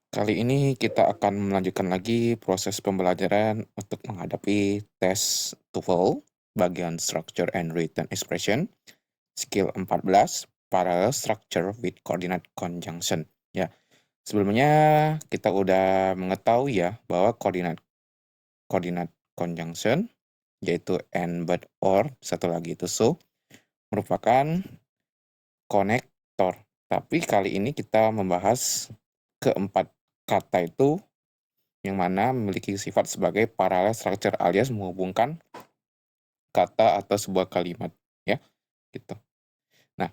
Kali ini kita akan melanjutkan lagi proses pembelajaran untuk menghadapi tes TOEFL bagian Structure and Written Expression skill 14 Parallel Structure with Coordinate Conjunction. Ya, sebelumnya kita udah mengetahui ya bahwa coordinate conjunction yaitu and, but, or, satu lagi itu so merupakan konektor. Tapi kali ini kita membahas keempat kata itu yang mana memiliki sifat sebagai parallel structure alias menghubungkan kata atau sebuah kalimat, ya, gitu. Nah,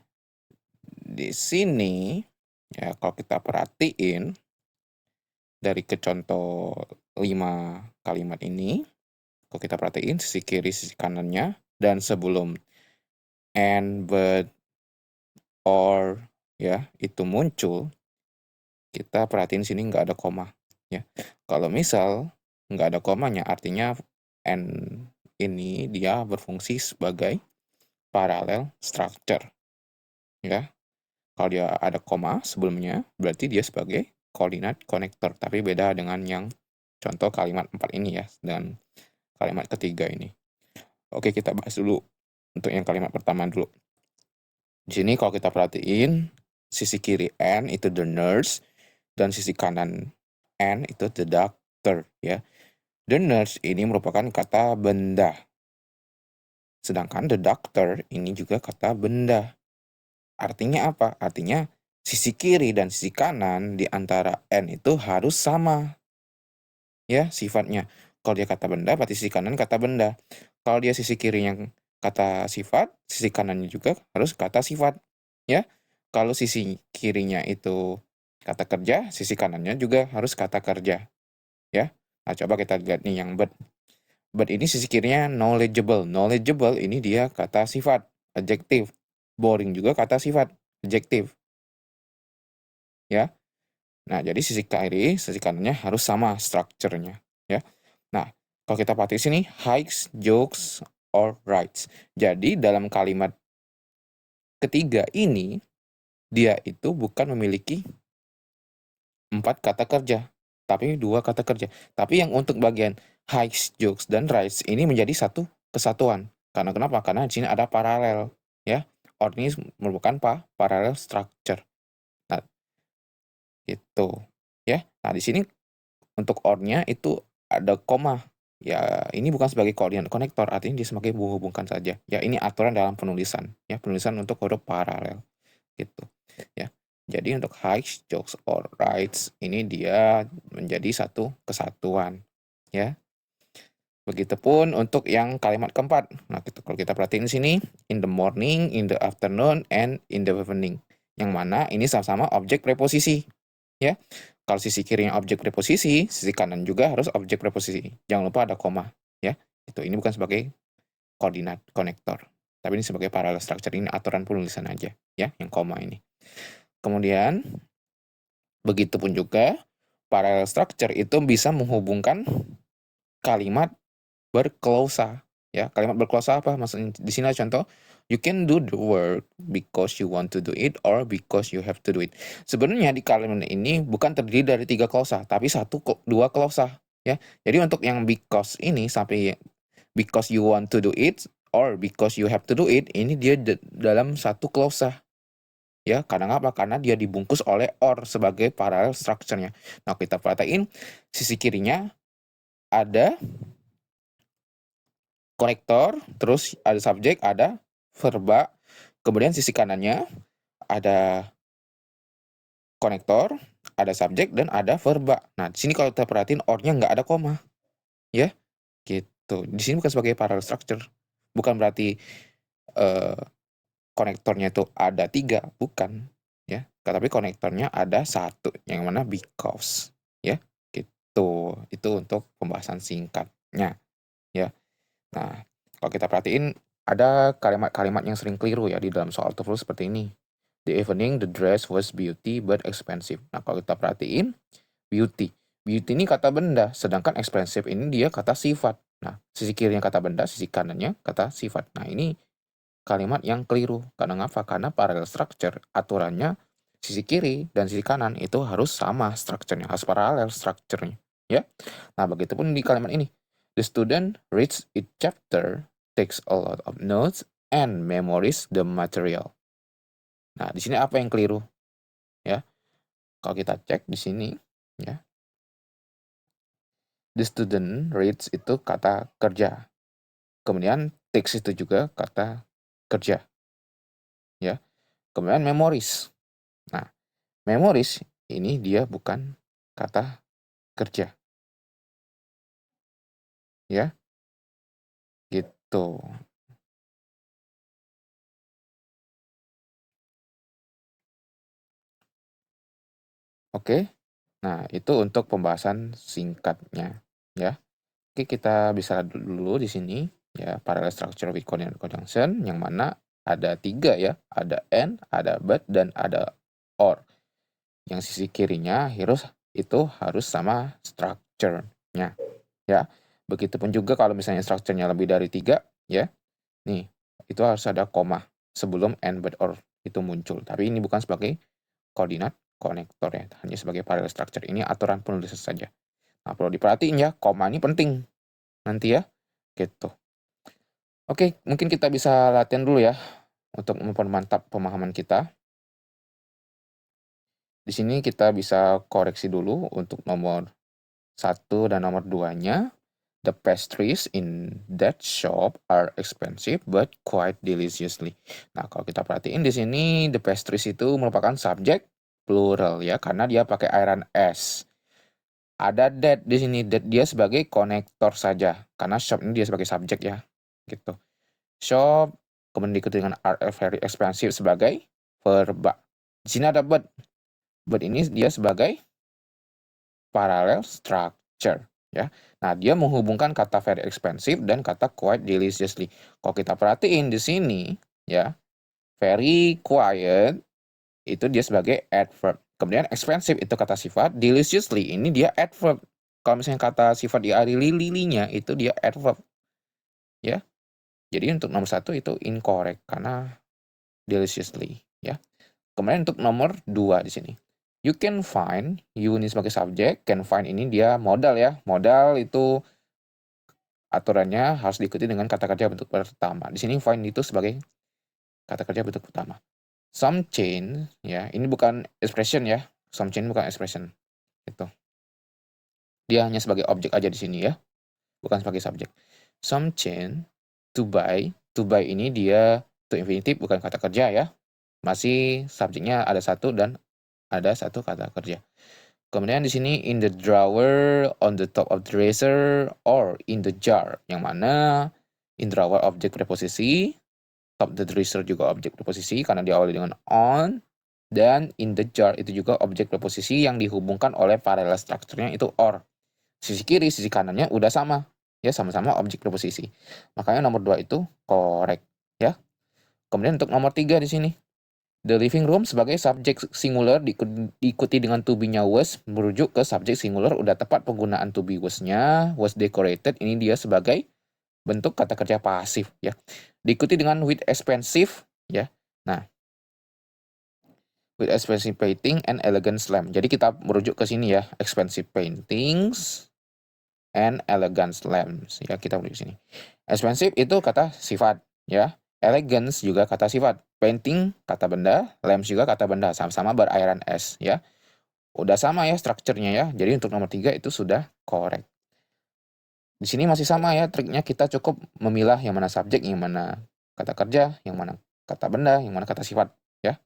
di sini ya kalau kita perhatiin dari ke contoh 5 kalimat ini, kalau kita perhatiin sisi kiri, sisi kanannya, dan sebelum and, but, or, ya, itu muncul, kita perhatiin sini nggak ada koma, ya. Kalau misal nggak ada komanya, artinya and ini dia berfungsi sebagai parallel structure, ya. Kalau dia ada koma sebelumnya, berarti dia sebagai coordinate connector, tapi beda dengan yang contoh kalimat 4 ini ya, dan kalimat ketiga ini. Oke, kita bahas dulu untuk yang kalimat pertama dulu. Di sini kalau kita perhatiin, sisi kiri N itu the nurse, dan sisi kanan N itu the doctor, ya. The nurse ini merupakan kata benda, sedangkan the doctor ini juga kata benda. Artinya apa? Artinya sisi kiri dan sisi kanan di antara N itu harus sama, ya, sifatnya. Kalau dia kata benda, berarti sisi kanan kata benda. Kalau dia sisi kiri yang kata sifat, sisi kanannya juga harus kata sifat, ya. Kalau sisi kirinya itu kata kerja, sisi kanannya juga harus kata kerja, ya. Nah, coba kita lihat nih yang but. But ini sisi kirinya knowledgeable. Knowledgeable ini dia kata sifat, adjektif. Boring juga kata sifat, adjektif, ya. Nah, jadi sisi kiri, sisi kanannya harus sama strukturnya, ya. Nah, kalau kita perhatiin sini, hikes, jokes, or writes. Jadi dalam kalimat ketiga ini, dia itu bukan memiliki 4 kata kerja, tapi 2 kata kerja. Tapi yang untuk bagian hikes, jokes, dan writes ini menjadi satu kesatuan. Karena kenapa? Karena di sini ada paralel, ya. Or ini merupakan parallel structure. Nah, itu, ya. Nah, di sini untuk or-nya itu ada koma. Ya, ini bukan sebagai koordinat konektor, artinya dia sebagai menghubungkan saja. Ya, ini aturan dalam penulisan, ya, penulisan untuk huruf paralel, gitu, ya. Jadi untuk hikes, jokes, or writes ini dia menjadi satu kesatuan, ya. Begitupun untuk yang kalimat keempat. Nah, kalau kita perhatiin sini, in the morning, in the afternoon, and in the evening. Yang mana ini sama-sama objek preposisi, ya. Kalau sisi kirinya objek preposisi, sisi kanan juga harus objek preposisi. Jangan lupa ada koma, ya. Ini bukan sebagai koordinat konektor, tapi ini sebagai parallel structure. Ini aturan penulisan aja, ya, yang koma ini. Kemudian begitupun juga parallel structure itu bisa menghubungkan kalimat berklausa, ya. Kalimat berklausa apa? Maksudnya di sini ada contoh, you can do the work because you want to do it or because you have to do it. Sebenarnya di kalimat ini bukan terdiri dari 3 klausa, tapi 2 klausa, ya. Jadi untuk yang because ini sampai because you want to do it or because you have to do it, ini dia dalam 1 klausa, ya. Karena apa? Karena dia dibungkus oleh or sebagai parallel structure-nya. Nah, kita perhatiin sisi kirinya ada konektor, terus ada subjek, ada verba, kemudian sisi kanannya ada konektor, ada subjek, dan ada verba. Nah, di sini kalau kita perhatiin or-nya nggak ada koma, ya, gitu. Di sini bukan sebagai parallel structure, bukan berarti konektornya itu ada 3, bukan, ya. Tapi konektornya ada 1, yang mana because, ya, gitu. Itu untuk pembahasan singkatnya, ya. Nah, kalau kita perhatiin ada kalimat-kalimat yang sering keliru ya di dalam soal TOEFL seperti ini. The evening the dress was beauty but expensive. Nah, kalau kita perhatiin beauty. Beauty ini kata benda, sedangkan expensive ini dia kata sifat. Nah, sisi kirinya kata benda, sisi kanannya kata sifat. Nah, ini kalimat yang keliru. Karena apa? Karena parallel structure aturannya sisi kiri dan sisi kanan itu harus sama strukturnya, harus paralel strukturnya, ya. Nah, begitupun di kalimat ini. The student reads each chapter, takes a lot of notes, and memorizes the material. Nah, di sini apa yang keliru? Ya, kalau kita cek di sini, ya. The student reads itu kata kerja. Kemudian takes itu juga kata kerja. Ya. Kemudian memories. Nah, memories ini dia bukan kata kerja. Ya. Gitu. Oke. Nah, itu untuk pembahasan singkatnya, ya. Oke, kita bisa lihat dulu di sini, ya, parallel structure with coordinate conjunction, yang mana ada 3 ya, ada and, ada but, dan ada or. Yang sisi kirinya itu harus sama structure-nya, ya. Begitupun juga kalau misalnya structure-nya lebih dari 3, ya, nih, itu harus ada koma sebelum and, but, or itu muncul. Tapi ini bukan sebagai koordinat konektor ya, hanya sebagai parallel structure. Ini aturan penulisan saja. Nah, perlu diperhatiin ya, koma ini penting nanti ya, gitu. Oke, mungkin kita bisa latihan dulu ya, untuk mempermantap pemahaman kita. Di sini kita bisa koreksi dulu untuk nomor 1 dan nomor 2-nya. The pastries in that shop are expensive but quite deliciously. Nah, kalau kita perhatiin di sini the pastries itu merupakan subjek plural ya, karena dia pakai iron S. Ada that di sini, that dia sebagai konektor saja, karena shop ini dia sebagai subjek ya, gitu. Shop, kemudian diikuti dengan are very expensive sebagai verba. Di sini ada but. But ini dia sebagai parallel structure, ya. Nah, dia menghubungkan kata very expensive dan kata quite deliciously. Kalau kita perhatiin di sini, ya, very quiet itu dia sebagai adverb. Kemudian expensive itu kata sifat, deliciously ini dia adverb. Kalau misalnya kata sifat di lilinya itu dia adverb, ya. Jadi untuk nomor 1 itu incorrect karena deliciously, ya. Kemudian untuk nomor 2 di sini. You can find, you ini sebagai subjek, can find ini dia modal ya. Modal itu aturannya harus diikuti dengan kata kerja bentuk pertama. Di sini find itu sebagai kata kerja bentuk pertama. Some chain, ya, ini bukan expression ya. Some chain bukan expression. Itu. Dia hanya sebagai objek aja di sini ya. Bukan sebagai subjek. Some chain, to buy ini dia to infinitive bukan kata kerja ya. Masih subjeknya ada 1 dan ada 1 kata kerja. Kemudian di sini in the drawer, on the top of the dresser, or in the jar. Yang mana in drawer objek preposisi, top the dresser juga objek preposisi karena diawali dengan on, dan in the jar itu juga objek preposisi yang dihubungkan oleh parallel structure-nya itu or. Sisi kiri, sisi kanannya udah sama. Ya, sama-sama objek preposisi. Makanya nomor 2 itu correct, ya. Kemudian untuk nomor 3 di sini. The living room sebagai subjek singular diikuti dengan to be-nya was, merujuk ke subjek singular, udah tepat penggunaan to be was-nya, was decorated, ini dia sebagai bentuk kata kerja pasif ya. Diikuti dengan with expensive ya. Nah, with expensive painting and elegant lamp. Jadi kita merujuk ke sini ya, expensive paintings and elegant lamps ya, kita merujuk sini. Expensive itu kata sifat ya. Elegance juga kata sifat. Painting kata benda, lamps juga kata benda, sama-sama beriron S ya. Udah sama ya strukturnya ya. Jadi untuk nomor 3 itu sudah correct. Di sini masih sama ya triknya, kita cukup memilah yang mana subjek, yang mana kata kerja, yang mana kata benda, yang mana kata sifat ya.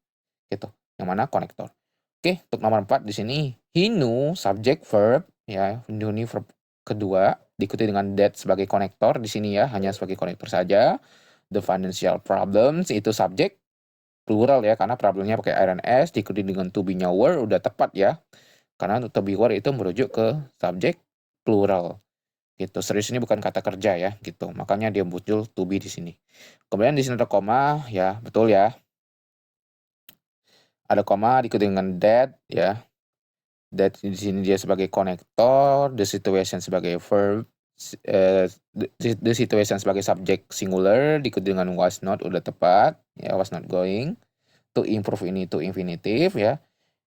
Gitu. Yang mana konektor. Oke, untuk nomor 4 di sini he knew subject verb ya, knew ini verb kedua diikuti dengan that sebagai konektor di sini ya, hanya sebagai konektor saja. The financial problems itu subjek plural ya, karena problemnya pakai iron S diikuti dengan to be-nya were, udah tepat ya. Karena to be were itu merujuk ke subjek plural. Gitu. Serius ini bukan kata kerja ya, gitu. Makanya dia muncul to be di sini. Kemudian di sini ada koma ya, betul ya. Ada koma diikuti dengan that ya. That di sini dia sebagai konektor, the situation sebagai verb, the situation sebagai subjek singular diikuti dengan was not, udah tepat ya, was not going. To improve ini to infinitive ya.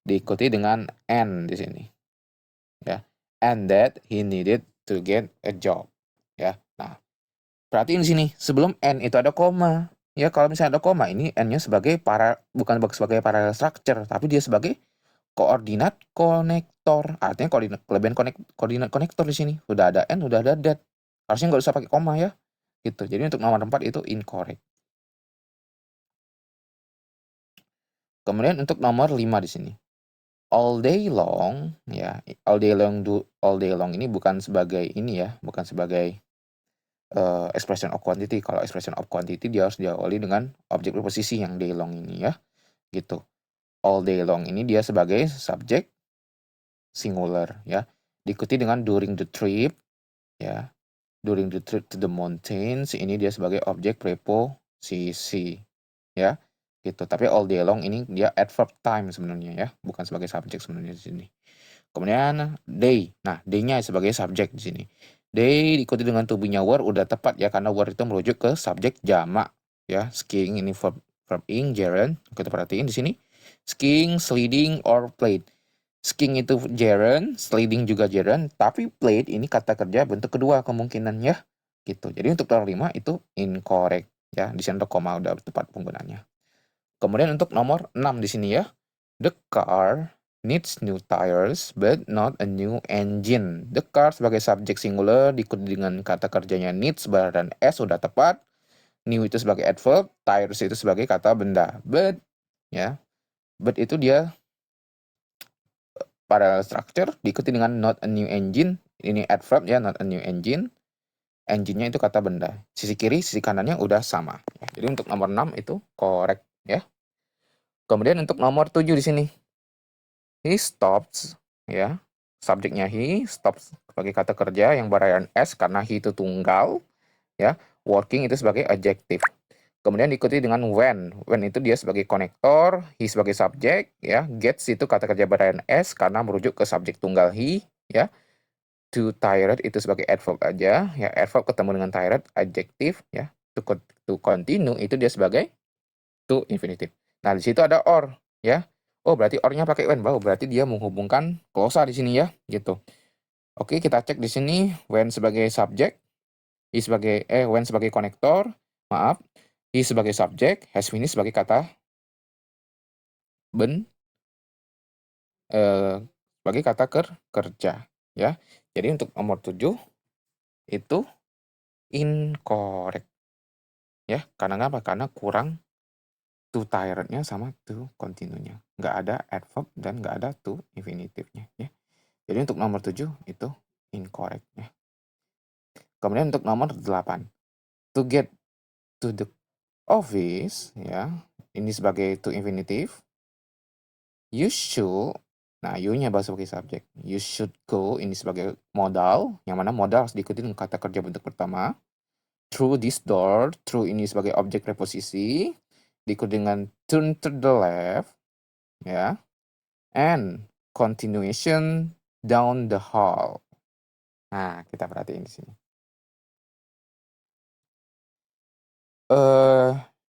diikuti dengan and di sini. Ya. And that he needed to get a job. Ya. Nah, perhatiin di sini, sebelum and itu ada koma. Ya, kalau misalnya ada koma, ini n-nya bukan sebagai parallel structure, tapi dia sebagai koordinat konektor. Artinya kelebihan koordinat konektor di sini. Udah ada n, udah ada that. Harusnya nggak usah pakai koma ya. Gitu. Jadi untuk nomor 4 itu incorrect. Kemudian untuk nomor 5 di sini. All day long, ya. All day long ini bukan sebagai ini ya, bukan sebagai expression of quantity. Kalau expression of quantity dia harus diawali dengan objek preposisi yang day long ini ya. Gitu. All day long ini dia sebagai subjek singular ya. Diikuti dengan during the trip ya. During the trip to the mountains ini dia sebagai objek preposisi ya. Gitu. Tapi all day long ini dia adverb time sebenarnya ya, bukan sebagai subjek sebenarnya di sini. Kemudian day. Nah, day-nya sebagai subjek di sini. Day diikuti dengan to be-nya were udah tepat ya, karena were itu merujuk ke subjek jamak ya. Skiing ini verb ing gerund. Kita perhatiin di sini. Skiing, sliding, or played. Skiing itu gerund, sliding juga gerund, tapi played ini kata kerja bentuk kedua kemungkinan ya. Gitu. Jadi untuk nomor 5 itu incorrect ya. Di sini ada koma udah tepat penggunaannya. Kemudian untuk nomor 6 di sini ya. The car needs new tires but not a new engine. The car sebagai subjek singular diikuti dengan kata kerjanya needs dan s sudah tepat. New itu sebagai adverb, tires itu sebagai kata benda. But ya. But itu dia parallel structure diikuti dengan not a new engine. Ini adverb ya, not a new engine. Engine-nya itu kata benda. Sisi kiri, sisi kanannya udah sama. Jadi untuk nomor 6 itu correct ya. Kemudian untuk nomor 7 di sini. He stops ya. Subjeknya he, stops sebagai kata kerja yang berakhir s karena he itu tunggal ya. Working itu sebagai adjective. Kemudian diikuti dengan when. When itu dia sebagai konektor, he sebagai subjek, ya. Gets itu kata kerja berakhir s karena merujuk ke subjek tunggal he, ya. To tired itu sebagai adverb aja, ya. Adverb ketemu dengan tired, adjective, ya. To continue itu dia sebagai to infinitive. Nah, di situ ada or, ya. Oh, berarti or-nya pakai when, berarti dia menghubungkan klausa di sini ya, gitu. Oke, kita cek di sini when sebagai subjek, when sebagai konektor, maaf. He sebagai subjek, has finished sebagai kata sebagai kata kerja ya. Jadi untuk nomor 7 itu incorrect ya. Karena apa? Karena kurang to tired-nya sama to continue-nya. Nggak ada adverb dan nggak ada to infinitive-nya ya. Jadi untuk nomor 7 itu incorrect ya. Kemudian untuk nomor 8. To get to the office ya. Ini sebagai to infinitive. You should, nah you-nya sebagai subjek. You should go ini sebagai modal, yang mana modal harus diikuti dengan kata kerja bentuk pertama. Through this door, through ini sebagai objek preposisi, diikuti dengan turn to the left, ya. And continuation down the hall. Nah, kita perhatiin di sini.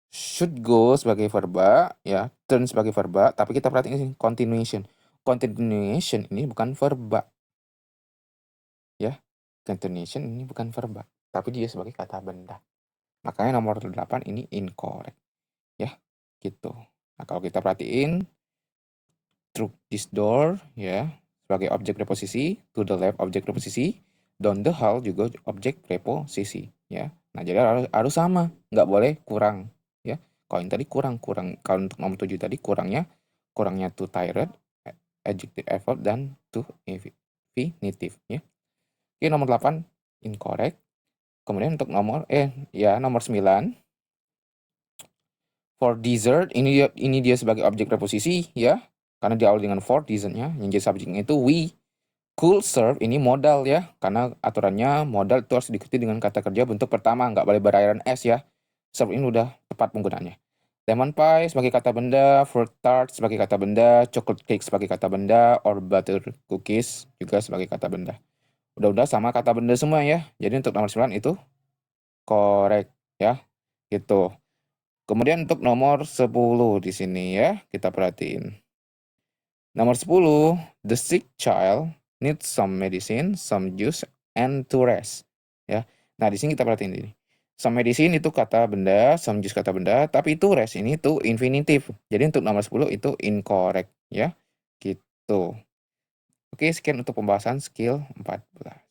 Should go sebagai verba, ya. Turn sebagai verba, tapi kita perhatiin di sini continuation. Continuation ini bukan verba. Ya, continuation ini bukan verba, tapi dia sebagai kata benda. Makanya nomor 8 ini incorrect. Ya, gitu. Nah, kalau kita perhatiin, through this door, ya, sebagai objek preposisi, to the left objek preposisi, down the hall juga objek preposisi, ya. Nah, jadi harus sama, nggak boleh kurang, ya. Kalau yang tadi kurang. Kalau untuk nomor 7 tadi kurangnya to tired, adjective adverb, dan to infinitive, ya. Oke, nomor 8 incorrect. Kemudian untuk nomor 9. For dessert ini dia sebagai objek preposisi ya. Karena diawali dengan for dessertnya, yang jadi subjeknya itu we. Could serve ini modal ya. Karena aturannya modal itu harus diikuti dengan kata kerja bentuk pertama, nggak boleh berakhiran s ya. Serve ini udah tepat penggunaannya. Lemon pie sebagai kata benda, fruit tart sebagai kata benda, chocolate cake sebagai kata benda, or butter cookies juga sebagai kata benda. Udah sama kata benda semua ya. Jadi untuk nomor 9 itu correct ya. Gitu. Kemudian untuk nomor 10 di sini ya, kita perhatiin. Nomor 10, the sick child needs some medicine, some juice, and to rest. Ya. Nah, di sini kita perhatiin ini. Some medicine itu kata benda, some juice kata benda, tapi to rest ini tuh infinitif. Jadi untuk nomor 10 itu incorrect ya. Gitu. Oke, sekian untuk pembahasan skill 14.